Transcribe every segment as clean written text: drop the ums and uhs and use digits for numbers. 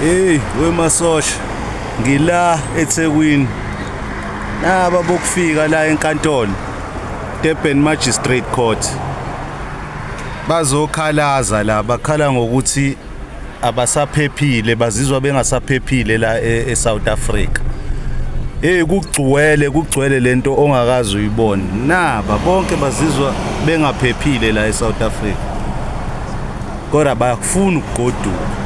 Hey, wemasosha. Ngila eThekwini. Naba bokufika la enkantolo. Durban Magistrate Court. Bazokhalaza la, bakhala ngokuthi abasaphephile, bazizwa bengasaphephile la eSouth Africa. Hey, kugcwele lento ongakazi uyibone. Naba bonke bazizwa bengaphephile la eSouth Africa. Kodwa bayafuna ukugoduka.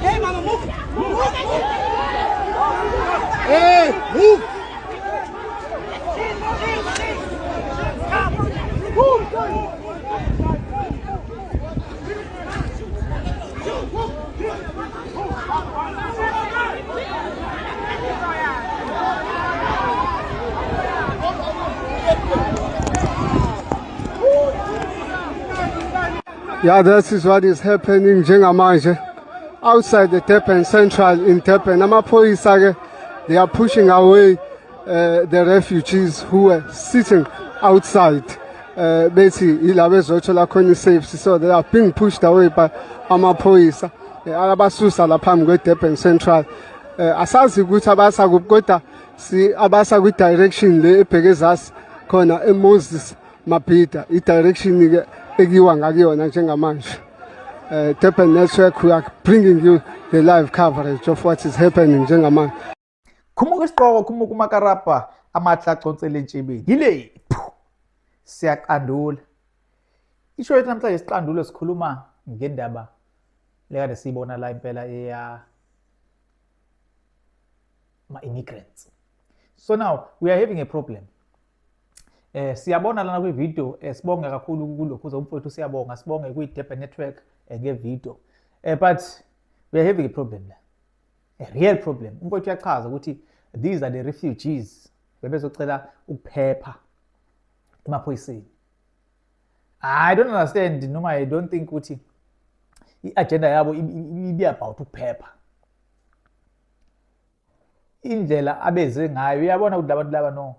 Hey, mama, move! Move! Hey, move! Yeah, that is what is happening njengamanje outside the Durban Central in Durban. Amaphoyisa they are pushing away the refugees who were sitting outside. Bethi ilabo ezothola khona isafety, so they are being pushed away by amaphoyisa. Abasusa la phambi kwe Durban Central. Asazi ukuthi abasa kuphi kodwa si abasa kwi direction le ebheke ezasi khona eMoses Mabhida, I direction ke ekiwa ngakuyona njengamanje. Durban Network, we are bringing you the live coverage of what is happening njengamanje. Khumuka isiqoko, khumuka umakarapa amathla aconsele entshebeni. Yile siyaqandula. Isho yethu namhlanje isiqandulo sikhuluma ngendaba lekade siyibona la impela eya immigrants. So now we are having a problem. Siyabona lana kwi video sibonga kakhulu kulokhu umfowethu siyabonga sibonge kwi Durban Network nge video. But we are having a problem la. A real problem. Umfowethu uyachaza ukuthi these are the refugees bebezocela ukuphepha emaphoyiseni. I don't understand noma I don't think ukuthi i-agenda yabo ibe about ukuphepha. Indlela abeze ngayo uyabona ukuthi abantu laba no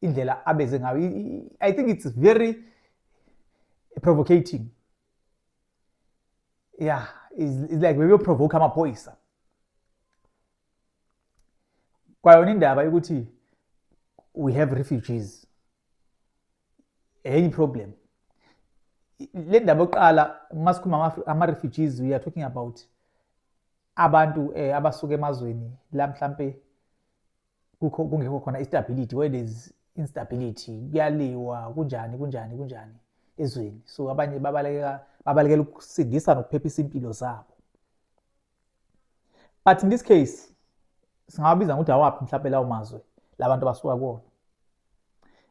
indlela abeze ngayo I think it's very provocating. Yeah, it's like we will provoke amaphoyisa. Kwayona indaba ukuthi we have refugees. Any problem. Le ndaba oqala masikhuluma ama-refugees we are talking about abantu abasuka emazweni la mhlambe kungekho khona instability, where there's instability, kuyaliwa kunjani ezweni. So abanye babalekela ukusindisa nokuphephisa impilo zabo. But in this case singabiza ukuthi awaphi mhlawumbe lawo mazwe labantu basuka kuona.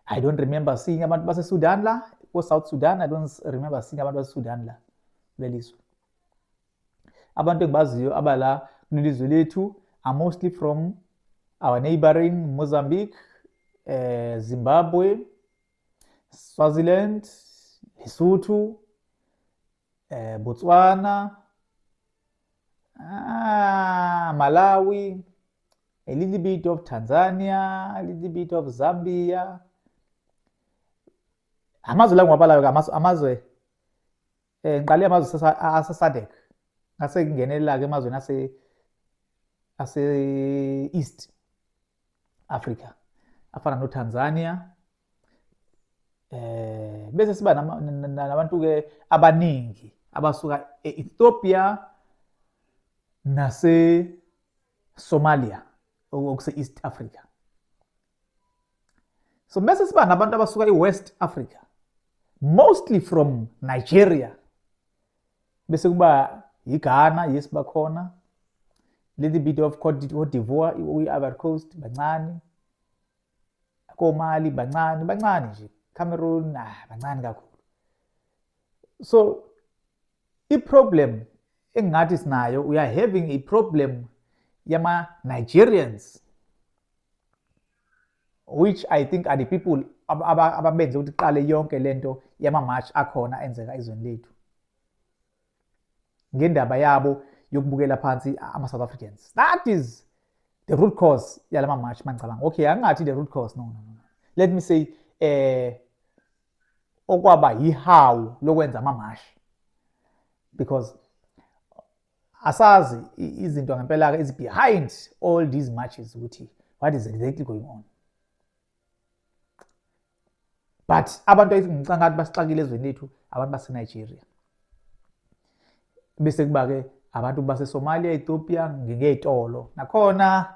I don't remember seeing abantu base Sudan la South Sudan. I don't remember seeing abantu baseSudan la kulelizwe. Abantu engibaziyo abala kulelizwe lethu are mostly from our neighboring Mozambique, Zimbabwe, Swaziland, Lesotho, Botswana, Malawi, a little bit of Tanzania, a little bit of Zambia. Amazwe la ngiwabalayo amazwe ngiqale amazwe ase-SADC ngase ngingenela ke emazweni ase East Africa afana noTanzania, bese siba nabantu ke abaningi abasuka eEthiopia nase Somalia okuse East Africa. So bese siba nabantu abasuka eWest Africa, mostly from Nigeria. Bese kuba iGhana, yes bakhona, little bit of Cote d'Ivoire, Ivory Coast bancane, koMali bancane nje, Cameroon bancane kakhulu. So i-problem engathi sinayo, we are having a problem yama Nigerians, which I think are the people ababenze ukuthi qale yonke lento yama march akhona enzeka ezweni lethu ngendaba yabo yokubukela phansi ama-South Africans. That is the root cause yalama march mangicabanga. Okay, angathi the root cause, no. Let me say okwaba yihawu lokwenza ama-march, because asazi izinto ngempela ke is behind all these marches ukuthi what is exactly going on. But abantu engicanga ukuthi basixakile ezweni lethu abantu base-Nigeria, bese kuba ke abantu base-Somalia, Ethiopia ngezitolo nakhona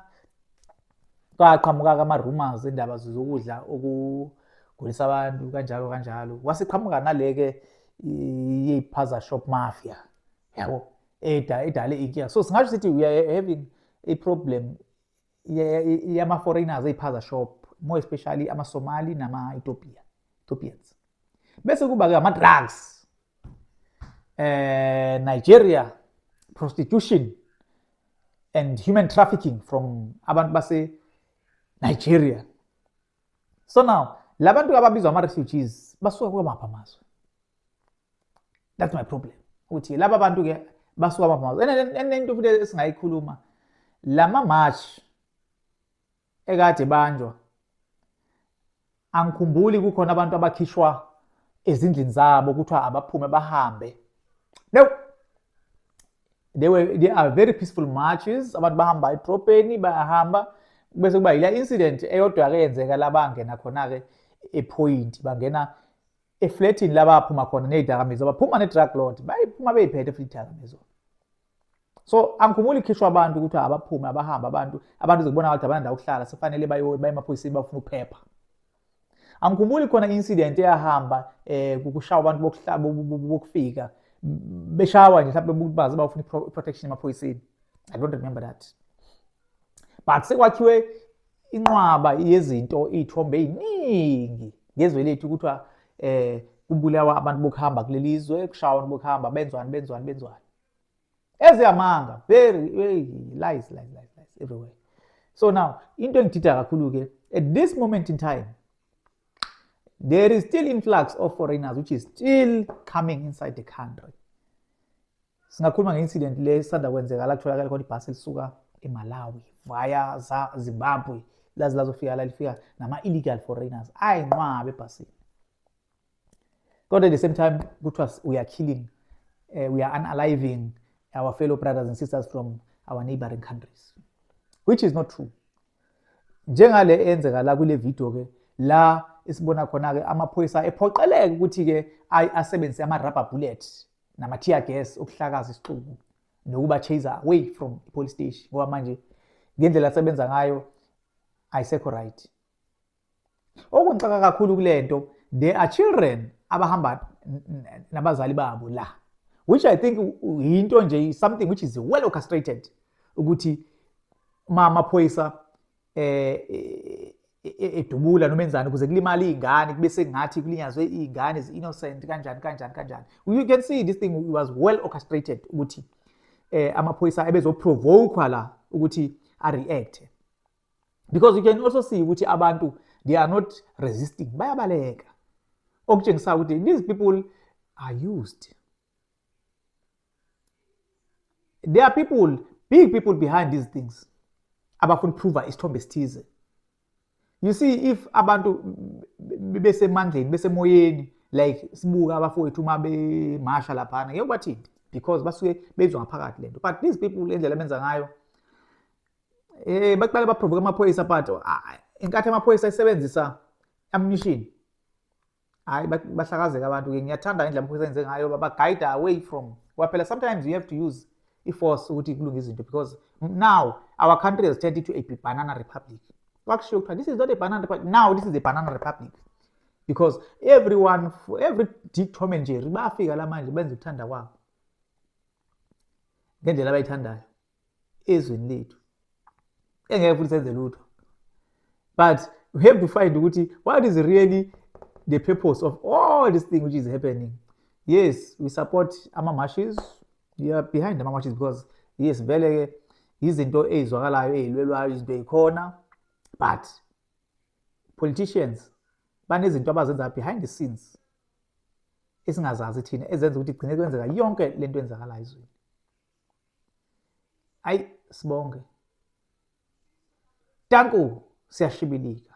kwaqhamuka ama-rumors endaba zokudla okugulisa abantu kanjalo wasiqhamuka naleke iy'phaza shop mafia, yabo edale inkinga. So singasho sithi we are having a problem yama-foreigners ey'phaza shop, more especially ama-Somali nama-Ethiopians. Bese kuba ke ama-drugs, Nigeria, prostitution and human trafficking from abantu base-Nigeria. So now labantu ababizwa ama-refugees basuka kwamaphi amazwe? That's my problem. Uthi laba bantu ke basuka kwamaphi amazwe? Enento futhi esingayikhuluma, lama march ekade banjwa, angikhumbuli kukhona abantu abakhishwa ezindlini zabo kuthiwa abaphume bahambe. No, they are very peaceful marches. Abantu bahamba edropeni bahamba, bese kuba ila incident eyodwa ke yenzeka labangena khona ke ePoint, bangena eflatini labaphuma khona nezidakamizwa, baphuma ne-drug lord, bayiphuma beyiphethe futhi idakamizwa. So angikhumbuli ikhishwa abantu ukuthi abaphume abahamba abantu zikubona ukuthi abananda ukuhlala sefanele baye emaphoyiseni bafuna ukuphepha. Angikhumbuli khona incident eyahamba kushawa abantu bokufika beshawa nje mhlawumbe baze bafuna protection emaphoyiseni. I don't remember that. But sekwakhiwe inqwaba yezinto iy'thombe ey'ningi ngezwe lethu kuthiwa kubulawa abantu bokuhamba kulelizwe, kushawa abantu bokuhamba benzwani. Eziyamanga, very lies everywhere. So now into engithitha kakhulu ke, at this moment in time there is still influx of foreigners which is still coming inside the country. Singakhuluma nge-incident le esanda kwenzeka la kutholakala khona ibhasi elisuka eMalawi via Zimbabwe lazofika la lifika nama-illegal foreigners ayinqwaba ebhasini. Kodwa at the same time kuthiwa we are killing, we are unaliving our fellow brothers and sisters from our neighboring countries, which is not true. Njengale enzeka la kule video ke la isibona khona ke amaphoyisa ephoqeleka ukuthi ke asebenzise ama-rubber bullet nama-tear gas ukuhlakaza isixuku nokuba chase away from police station, ngoba manje ngendlela asebenza ngayo ayisekho right. Okungixaka kakhulu kulento, there are children abahamba nabazali babo la, which I think into nje something which is well orchestrated ukuthi amaphoyisa edubula noma enzani ukuze kulimale iy'ngane kube sengathi kulinyazwe iy'ngane ezi-innocent kanjani. You can see this thing was well orchestrated ukuthi amaphoyisa ebezoprovoke la ukuthi a-react, because you can also see ukuthi abantu they are not resisting, bayabaleka, okutshengisa ukuthi these people are used. There are people, big people behind these things abafuna ukuprova isithombe esithize. You see, if abantu besemandleni besemoyeni like sibuka abafowethu uma bemasha laphana ngeke bathini, because basuke bezwa ngaphakathi lento. But these people endlela benza ngayo baqala baprovoke amaphoyisa, but inkathi amaphoyisa isebenzisa ammunition, hayi bahlakazeka abantu-ke. Ngiyathanda indlela amaphoyisa enze ngayo, baba-guide away from phela sometimes you have to use i-force ukuthi kulunge izinto, because now our country has turned into a banana republic. Wakushiwo kuthiwa this is not a banana republic, now this is a banana republic, because everyone, every Dick, Tom and Jerry bayafika la manje benze ukuthanda kwabo ngendlela abayithandayo ezweni lethu, engeke futhi senze lutho. But we have to find ukuthi what is really the purpose of all this thing which is happening. Yes, we support ama-marches, we are behind ama-marches because yes, vele izinto ezwakalayo ezilwelwayo izinto ezikhona, but politicians banezinto abazenza behind the scenes esingazazi thina ezenza ukuthi igcine kwenzeka yonke lento enzakalayo ezweni. Ayi sibonge. Danko, siyashibilika.